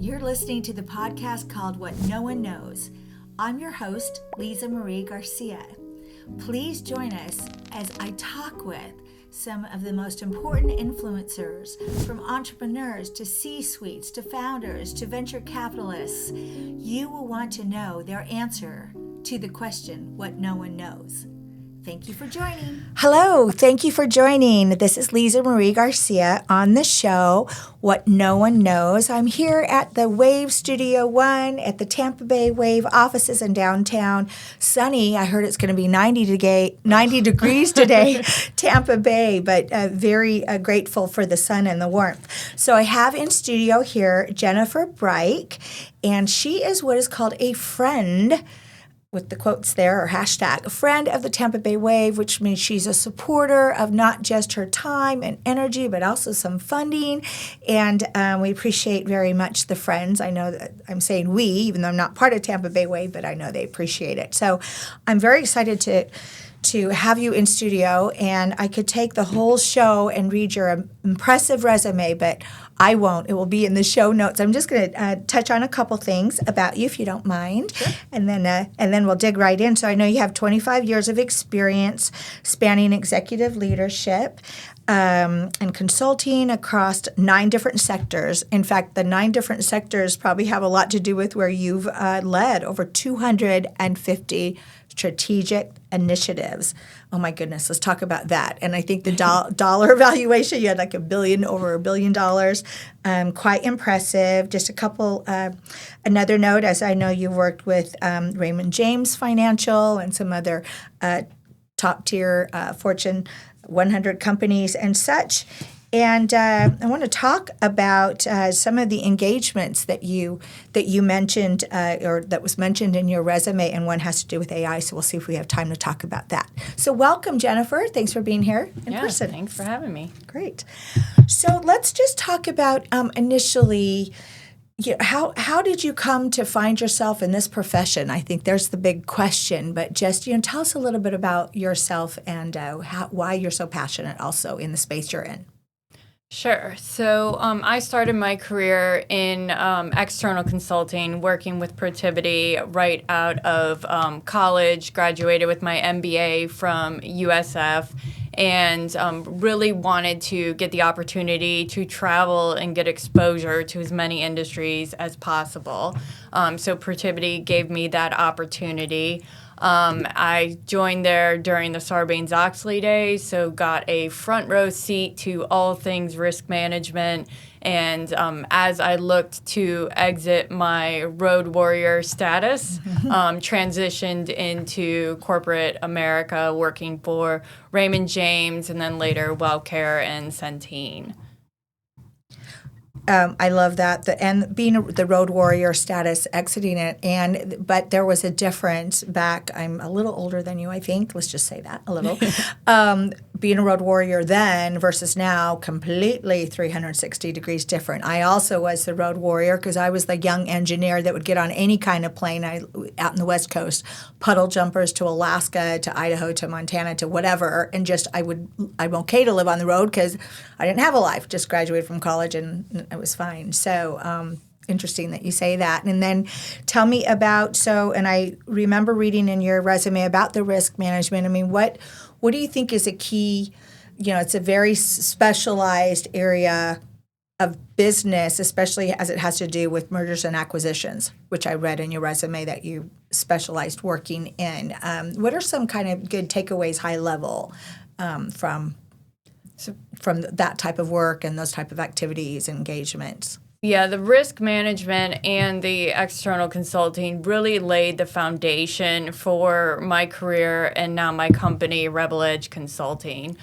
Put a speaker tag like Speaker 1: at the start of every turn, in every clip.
Speaker 1: You're listening to the podcast called What No One Knows. I'm your host, Lisa Marie Garcia. Please join us as I talk with some of the most important influencers, from entrepreneurs to C-suites to founders to venture capitalists. You will want to know their answer to the question, what no one knows. Thank you for joining. Hello, thank you for joining. This is Lisa Marie Garcia on the show, What No One Knows. I'm here at the Wave Studio 1 at the Tampa Bay Wave offices in downtown. Sunny, I heard it's going to be 90 degrees today, Tampa Bay, but very grateful for the sun and the warmth. So I have in studio here Jennifer Bryk, and she is what is called a friend, with the quotes there, or hashtag, a friend of the Tampa Bay Wave, which means she's a supporter of not just her time and energy, but also some funding. And we appreciate very much the friends. I know that I'm saying we, even though I'm not part of Tampa Bay Wave, but I know they appreciate it. So I'm very excited to have you in studio, and I could take the whole show and read your impressive resume, but I won't. It will be in the show notes. I'm just going to touch on a couple things about you, if you don't mind, sure. and then we'll dig right in. So I know you have 25 years of experience spanning executive leadership and consulting across 9 different sectors. In fact, the 9 different sectors probably have a lot to do with where you've led over 250 strategic initiatives. Oh my goodness, let's talk about that. And I think the dollar valuation, you had like over $1 billion. Quite impressive. Just a couple, another note, as I know you worked with Raymond James Financial and some other top tier Fortune 100 companies and such. And I want to talk about some of the engagements that you mentioned, or that was mentioned in your resume, and one has to do with AI. So we'll see if we have time to talk about that. So welcome, Jennifer. Thanks for being here in person.
Speaker 2: Thanks for having me.
Speaker 1: Great. So let's just talk about initially. How did you come to find yourself in this profession? I think there's the big question, but just tell us a little bit about yourself and why you're so passionate also in the space you're in.
Speaker 2: Sure. So I started my career in external consulting, working with Protiviti right out of college, graduated with my MBA from USF, and really wanted to get the opportunity to travel and get exposure to as many industries as possible. So Protiviti gave me that opportunity. I joined there during the Sarbanes-Oxley days, so got a front row seat to all things risk management. And as I looked to exit my road warrior status, transitioned into corporate America, working for Raymond James and then later WellCare and Centene.
Speaker 1: I love that, and being the road warrior status, exiting it, but there was a difference back. I'm a little older than you, I think. Let's just say that a little. Being a road warrior then versus now, completely 360 degrees different. I also was the road warrior because I was the young engineer that would get on any kind of plane out in the West Coast, puddle jumpers to Alaska, to Idaho, to Montana, to whatever, and just I'm okay to live on the road because I didn't have a life. Just graduated from college and it was fine. So interesting that you say that. And then tell me about, and I remember reading in your resume about the risk management. I mean, what do you think is a key, it's a very specialized area of business, especially as it has to do with mergers and acquisitions, which I read in your resume that you specialized working in. What are some kind of good takeaways, high level, from that type of work and those type of activities and engagements?
Speaker 2: Yeah, the risk management and the external consulting really laid the foundation for my career and now my company, Rebel Edge Consulting.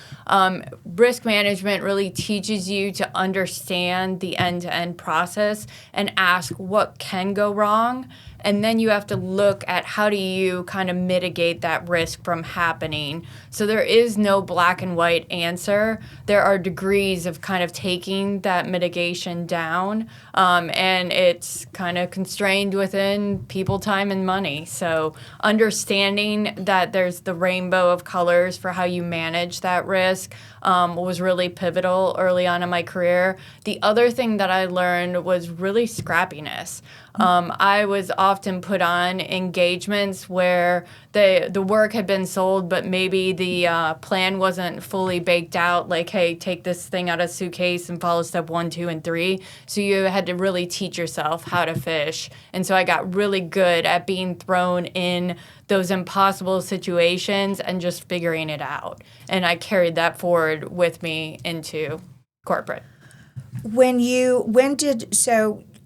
Speaker 2: Risk management really teaches you to understand the end-to-end process and ask what can go wrong And then you have to look at how do you kind of mitigate that risk from happening. So there is no black and white answer. There are degrees of kind of taking that mitigation down, and it's kind of constrained within people, time, and money. So understanding that there's the rainbow of colors for how you manage that risk was really pivotal early on in my career. The other thing that I learned was really scrappiness. I was often put on engagements where the work had been sold, but maybe the plan wasn't fully baked out, like, hey, take this thing out of suitcase and follow step 1, 2, and 3. So you had to really teach yourself how to fish. And so I got really good at being thrown in those impossible situations and just figuring it out. And I carried that forward with me into corporate.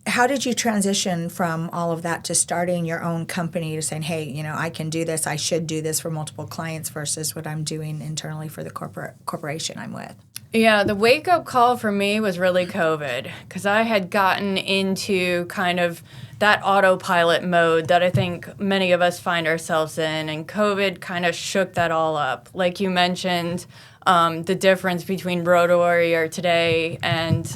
Speaker 1: How did you transition from all of that to starting your own company to saying, hey, I can do this, I should do this for multiple clients versus what I'm doing internally for the corporation I'm with?
Speaker 2: Yeah, the wake-up call for me was really COVID, because I had gotten into kind of that autopilot mode that I think many of us find ourselves in, and COVID kind of shook that all up. Like you mentioned, the difference between Road Warrior today and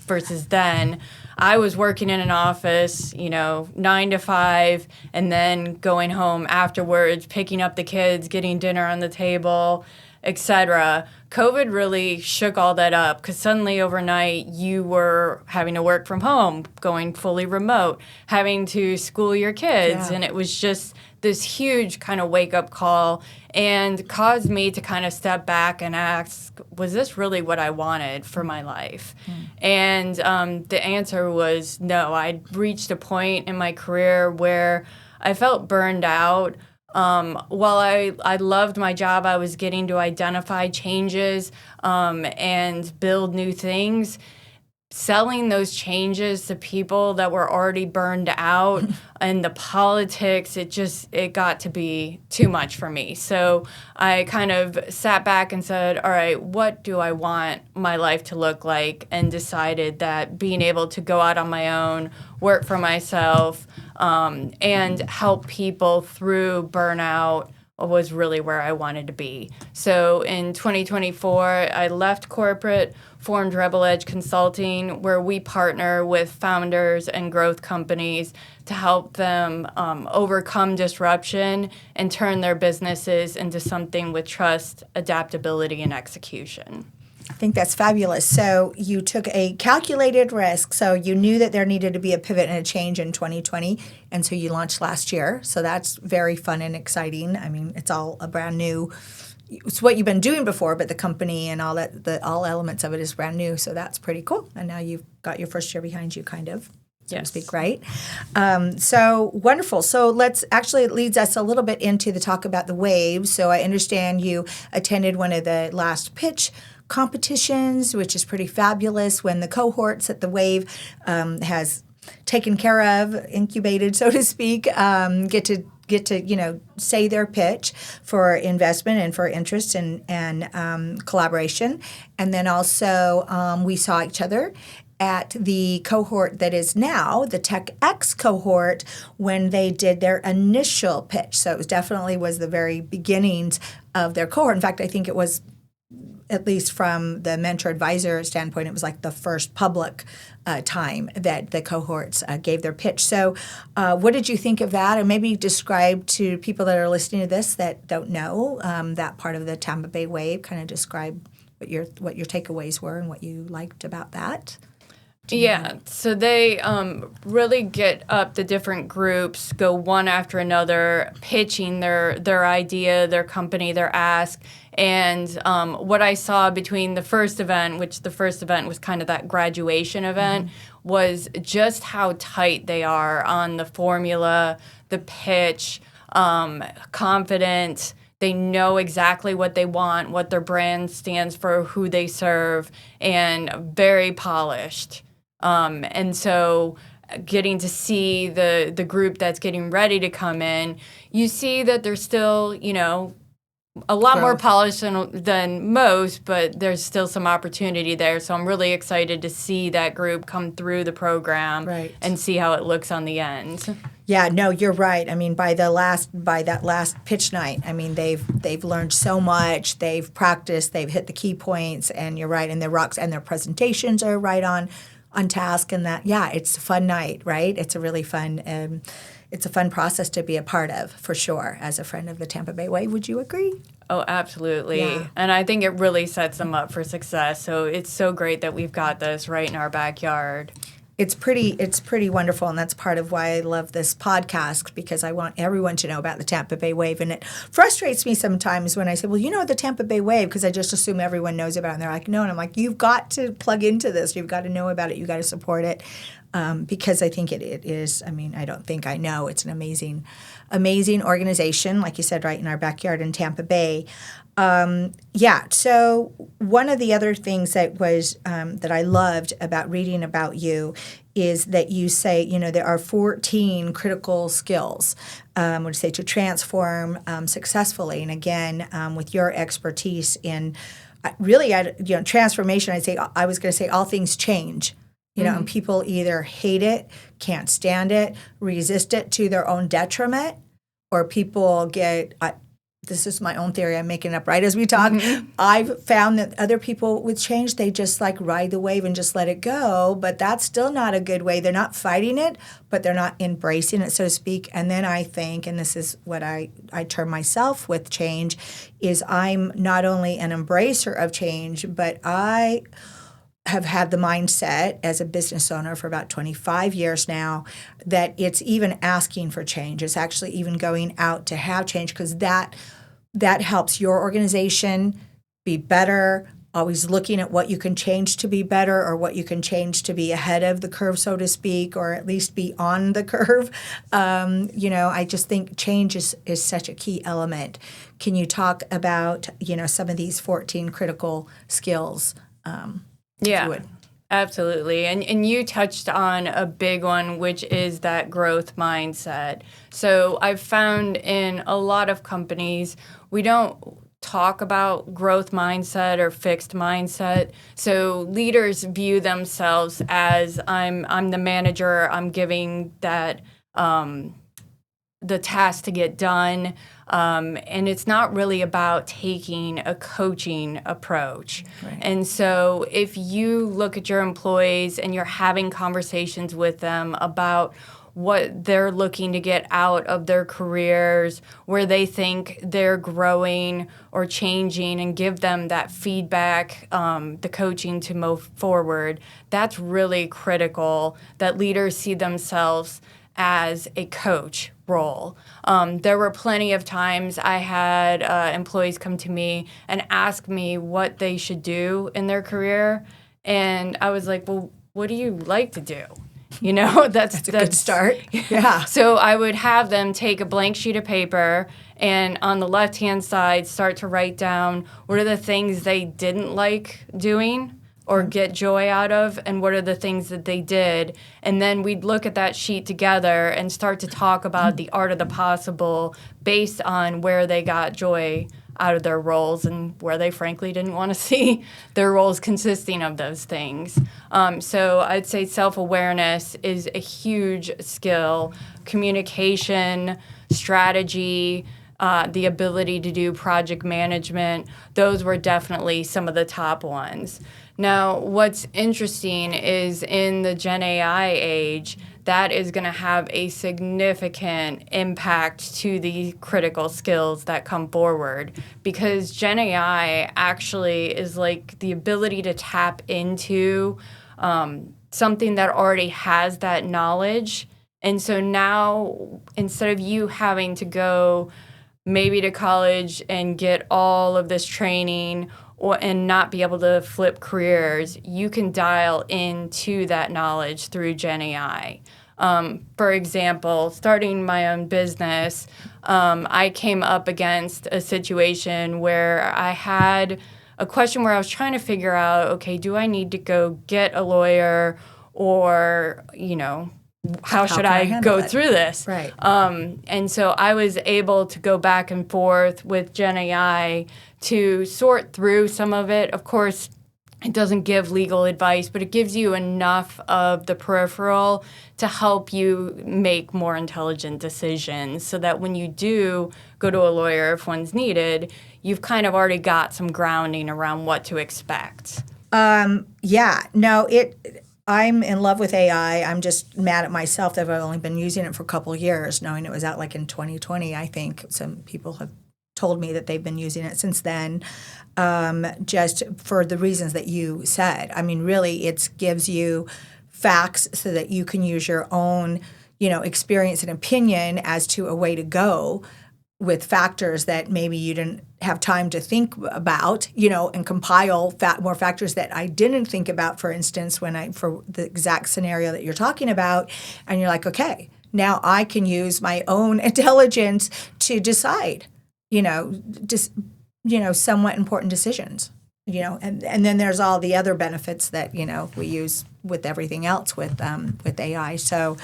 Speaker 2: versus then. I was working in an office, 9 to 5, and then going home afterwards, picking up the kids, getting dinner on the table, etc. COVID really shook all that up, because suddenly overnight you were having to work from home, going fully remote, having to school your kids, and it was just this huge kind of wake-up call, and caused me to kind of step back and ask, was this really what I wanted for my life? And the answer was no. I'd reached a point in my career where I felt burned out. While I loved my job, I was getting to identify changes and build new things. Selling those changes to people that were already burned out and the politics, it got to be too much for me. So I kind of sat back and said, all right, what do I want my life to look like? And decided that being able to go out on my own, work for myself, and help people through burnout was really where I wanted to be. So in 2024, I left corporate, formed Rebel Edge Consulting, where we partner with founders and growth companies to help them overcome disruption and turn their businesses into something with trust, adaptability, and execution.
Speaker 1: I think that's fabulous. So you took a calculated risk. So you knew that there needed to be a pivot and a change in 2020, and so you launched last year. So that's very fun and exciting. I mean, it's all a brand new. It's what you've been doing before, but the company and all that, all elements of it is brand new. So that's pretty cool. And now you've got your first year behind you, kind of, so to speak, right? So wonderful. So it leads us a little bit into the talk about the Wave. So I understand you attended one of the last pitch competitions, which is pretty fabulous, when the cohorts that the Wave has taken care of, incubated, so to speak, get to say their pitch for investment and for interest and collaboration. And then also we saw each other at the cohort that is now the TechX cohort when they did their initial pitch. So it definitely was the very beginnings of their cohort. In fact, I think it was, at least from the mentor advisor standpoint, it was like the first public time that the cohorts gave their pitch. So what did you think of that? And maybe describe to people that are listening to this that don't know that part of the Tampa Bay Wave, kind of describe what your takeaways were and what you liked about that.
Speaker 2: Yeah, so they really get up the different groups, go one after another, pitching their idea, their company, their ask. And what I saw between the first event, which the first event was kind of that graduation event, was just how tight they are on the formula, the pitch, confident. They know exactly what they want, what their brand stands for, who they serve, and very polished. And so getting to see the group that's getting ready to come in, you see that they're still, a lot more
Speaker 1: growth.
Speaker 2: polished than most, but there's still some opportunity there. So I'm really excited to see that group come through the program and see how it looks on the end.
Speaker 1: Yeah, no, you're right. I mean, by that last pitch night, I mean they've learned so much. They've practiced. They've hit the key points, and you're right. And their presentations are right on task. And that, yeah, it's a fun night, right? It's a really fun. It's a fun process to be a part of, for sure. As a friend of the Tampa Bay Wave, would you agree?
Speaker 2: Oh, absolutely.
Speaker 1: Yeah.
Speaker 2: And I think it really sets them up for success. So it's so great that we've got this right in our backyard.
Speaker 1: It's pretty wonderful, and that's part of why I love this podcast, because I want everyone to know about the Tampa Bay Wave. And it frustrates me sometimes when I say, well, you know the Tampa Bay Wave, because I just assume everyone knows about it. And they're like, no. And I'm like, you've got to plug into this. You've got to know about it. You've got to support it, because I think it is, I mean, I don't think I know. It's an amazing organization, like you said, right in our backyard in Tampa Bay. So one of the other things that was that I loved about reading about you is that you say, there are 14 critical skills, would say, to transform successfully. And again, with your expertise in really, transformation, I was going to say all things change. And people either hate it, can't stand it, resist it to their own detriment, or people get. This is my own theory. I'm making it up right as we talk. I've found that other people with change, they just like ride the wave and just let it go. But that's still not a good way. They're not fighting it, but they're not embracing it, so to speak. And then I think, and this is what I term myself with change, is I'm not only an embracer of change, but I have had the mindset as a business owner for about 25 years now that it's even asking for change. It's actually even going out to have change, because that helps your organization be better, always looking at what you can change to be better, or what you can change to be ahead of the curve, so to speak, or at least be on the curve. I just think change is such a key element. Can you talk about, some of these 14 critical skills?
Speaker 2: Yeah, absolutely. And you touched on a big one, which is that growth mindset. So I've found in a lot of companies, we don't talk about growth mindset or fixed mindset. So leaders view themselves as I'm the manager, I'm giving that the task to get done. And it's not really about taking a coaching approach. Right. And so if you look at your employees and you're having conversations with them about what they're looking to get out of their careers, where they think they're growing or changing, and give them that feedback, the coaching to move forward, that's really critical, that leaders see themselves as a coach role. There were plenty of times I had employees come to me and ask me what they should do in their career, and I was like, well, what do you like to do? That's
Speaker 1: a good start. Yeah.
Speaker 2: So I would have them take a blank sheet of paper and on the left-hand side start to write down what are the things they didn't like doing or get joy out of, and what are the things that they did. And then we'd look at that sheet together and start to talk about the art of the possible based on where they got joy out of their roles and where they frankly didn't want to see their roles consisting of those things. So I'd say self-awareness is a huge skill. Communication, strategy, the ability to do project management, those were definitely some of the top ones. Now, what's interesting is in the Gen AI age, that is going to have a significant impact to the critical skills that come forward, because Gen AI actually is like the ability to tap into something that already has that knowledge. And so now, instead of you having to go maybe to college and get all of this training and not be able to flip careers, you can dial into that knowledge through Gen AI. For example, starting my own business, I came up against a situation where I had a question where I was trying to figure out, okay, do I need to go get a lawyer or, how should I go through this?
Speaker 1: Right.
Speaker 2: And so I was able to go back and forth with Gen AI to sort through some of it. Of course, it doesn't give legal advice, but it gives you enough of the peripheral to help you make more intelligent decisions so that when you do go to a lawyer if one's needed, you've kind of already got some grounding around what to expect.
Speaker 1: Yeah. No, I'm in love with AI. I'm just mad at myself that I've only been using it for a couple of years, knowing it was out like in 2020, I think. Some people have told me that they've been using it since then, just for the reasons that you said. I mean, really, it gives you facts so that you can use your own, experience and opinion as to a way to go with factors that maybe you didn't have time to think about, and compile more factors that I didn't think about, for instance, for the exact scenario that you're talking about. And you're like, okay, now I can use my own intelligence to decide, somewhat important decisions, and then there's all the other benefits that, we use with everything else with AI. So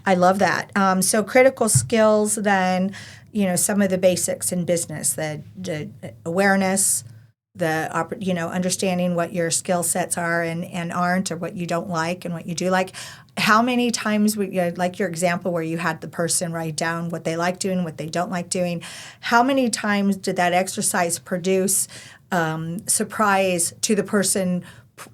Speaker 1: I love that. So critical skills then, some of the basics in business, the awareness, understanding what your skill sets are and aren't, or what you don't like and what you do like. How many times, like your example where you had the person write down what they like doing, what they don't like doing, how many times did that exercise produce surprise to the person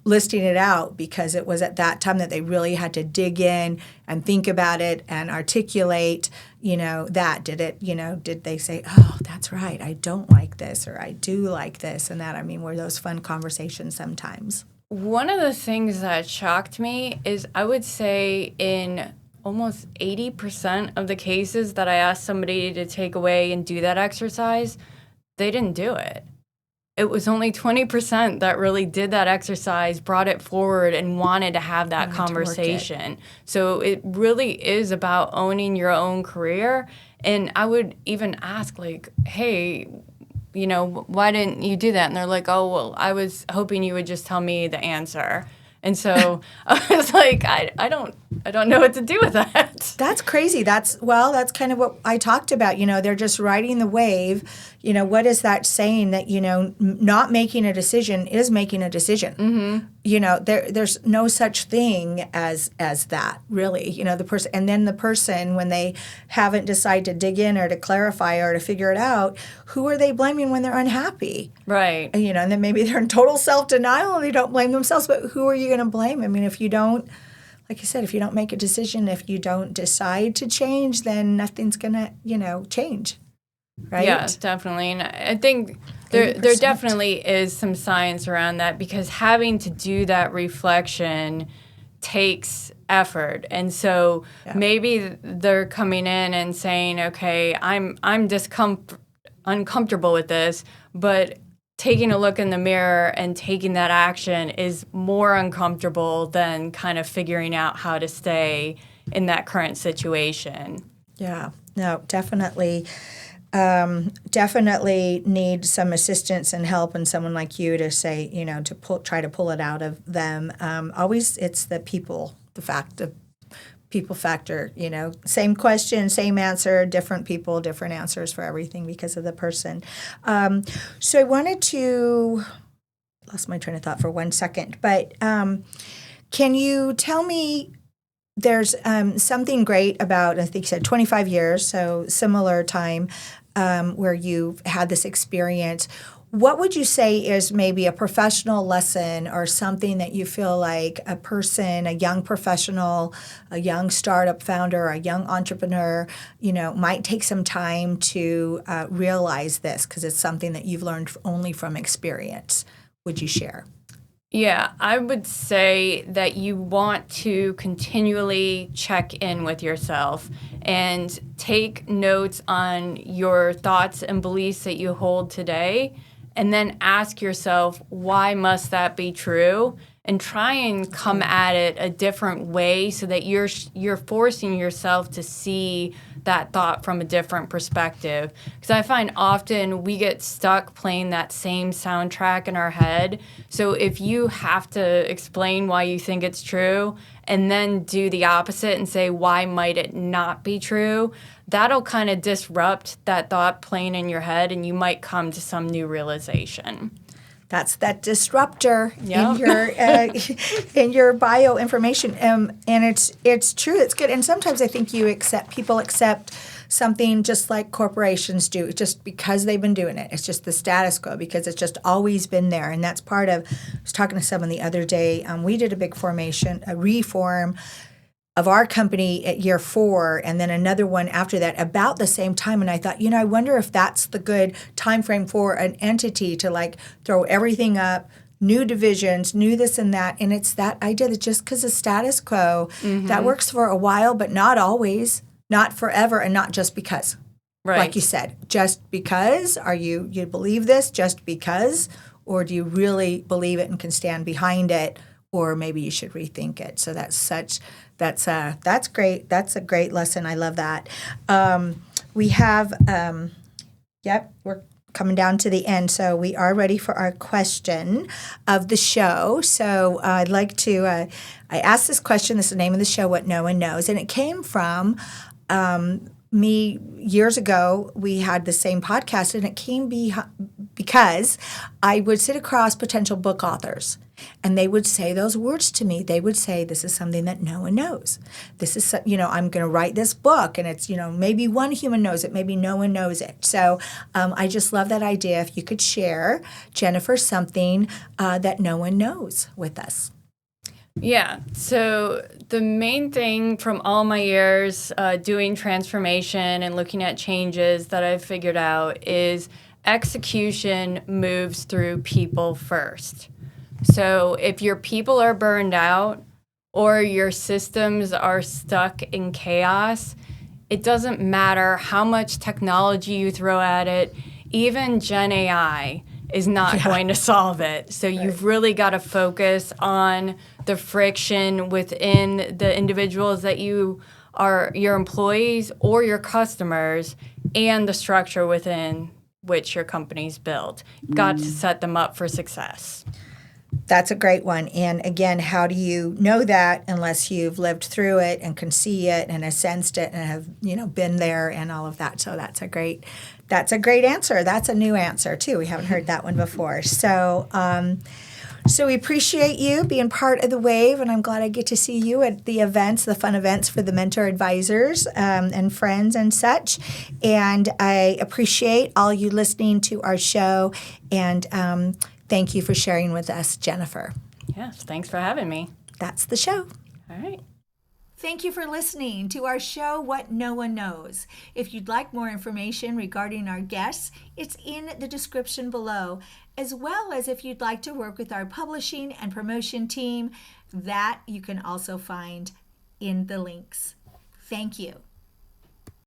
Speaker 1: listing it out, because it was at that time that they really had to dig in and think about it and articulate, that. Did they say, oh, that's right, I don't like this, or I do like this and that? I mean, were those fun conversations sometimes?
Speaker 2: One of the things that shocked me is I would say in almost 80% of the cases that I asked somebody to take away and do that exercise, they didn't do it. It was only 20% that really did that exercise, brought it forward, and wanted to have that conversation. So it really is about owning your own career. And I would even ask, like, hey, why didn't you do that? And they're like, oh, well, I was hoping you would just tell me the answer. And so I was like, I don't know what to do with that.
Speaker 1: That's crazy. That's kind of what I talked about. They're just riding the wave. What is that saying that, not making a decision is making a decision? Mm-hmm. There's no such thing as that, really. The person, when they haven't decided to dig in or to clarify or to figure it out, who are they blaming when they're unhappy?
Speaker 2: Right.
Speaker 1: And then maybe they're in total self-denial and they don't blame themselves. But who are you going to blame? I mean, if you don't, like you said, if you don't make a decision, if you don't decide to change, then nothing's going to, change. Right?
Speaker 2: Yeah, definitely. And I think there definitely is some science around that, because having to do that reflection takes effort. And so maybe they're coming in and saying, okay, I'm uncomfortable with this, but taking a look in the mirror and taking that action is more uncomfortable than kind of figuring out how to stay in that current situation.
Speaker 1: Yeah, no, definitely. Definitely need some assistance and help, and someone like you to say, try to pull it out of them. Always, it's the people factor, same question, same answer, different people, different answers for everything because of the person. So I wanted to, lost my train of thought for 1 second, but can you tell me, there's something great about, I think you said 25 years, so similar time where you've had this experience. What would you say is maybe a professional lesson or something that you feel like a person, a young professional, a young startup founder, a young entrepreneur, might take some time to realize this, because it's something that you've learned only from experience? Would you share?
Speaker 2: Yeah, I would say that you want to continually check in with yourself and take notes on your thoughts and beliefs that you hold today, and then ask yourself, why must that be true? And try and come at it a different way so that you're forcing yourself to see that thought from a different perspective. Because I find often we get stuck playing that same soundtrack in our head. So if you have to explain why you think it's true and then do the opposite and say, why might it not be true? That'll kind of disrupt that thought plane in your head, and you might come to some new realization.
Speaker 1: That's that disruptor
Speaker 2: Yep.
Speaker 1: in your bio information, and it's true. It's good, and sometimes I think people accept something just like corporations do, just because they've been doing it. It's just the status quo because it's just always been there, and that's part of. I was talking to someone the other day. We did a big reform of our company at year 4, and then another one after that about the same time. And I thought, I wonder if that's the good time frame for an entity to like throw everything up, new divisions, new this and that. And it's that idea that just because of status quo, that works for a while, but not always, not forever, and not just because.
Speaker 2: Right.
Speaker 1: Like you said, just because? Are you believe this just because? Or do you really believe it and can stand behind it? Or maybe you should rethink it. So that's great. That's a great lesson. I love that. We have, we're coming down to the end. So we are ready for our question of the show. So I'd like to, I asked this question. This is the name of the show, What No One Knows. And it came from me years ago. We had the same podcast, and it came because I would sit across potential book authors, and they would say those words to me. They would say, this is something that no one knows. This is, I'm going to write this book, and it's, maybe one human knows it, maybe no one knows it. So I just love that idea. If you could share, Jennifer, something that no one knows with us.
Speaker 2: Yeah. So the main thing from all my years doing transformation and looking at changes that I've figured out is execution moves through people first. So if your people are burned out or your systems are stuck in chaos, it doesn't matter how much technology you throw at it. Even Gen AI is not going to solve it. So you've really got to focus on the friction within the individuals that you are, your employees or your customers, and the structure within which your company's built. You've got to set them up for success.
Speaker 1: That's a great one. And again, how do you know that unless you've lived through it and can see it and have sensed it and have, been there and all of that. So that's a great answer. That's a new answer too. We haven't heard that one before. So we appreciate you being part of the Wave, and I'm glad I get to see you at the events, the fun events for the mentor advisors and friends and such. And I appreciate all you listening to our show, and thank you for sharing with us, Jennifer.
Speaker 2: Yes, thanks for having me.
Speaker 1: That's the show.
Speaker 2: All right.
Speaker 1: Thank you for listening to our show, What No One Knows. If you'd like more information regarding our guests, it's in the description below, as well as if you'd like to work with our publishing and promotion team, that you can also find in the links. Thank you.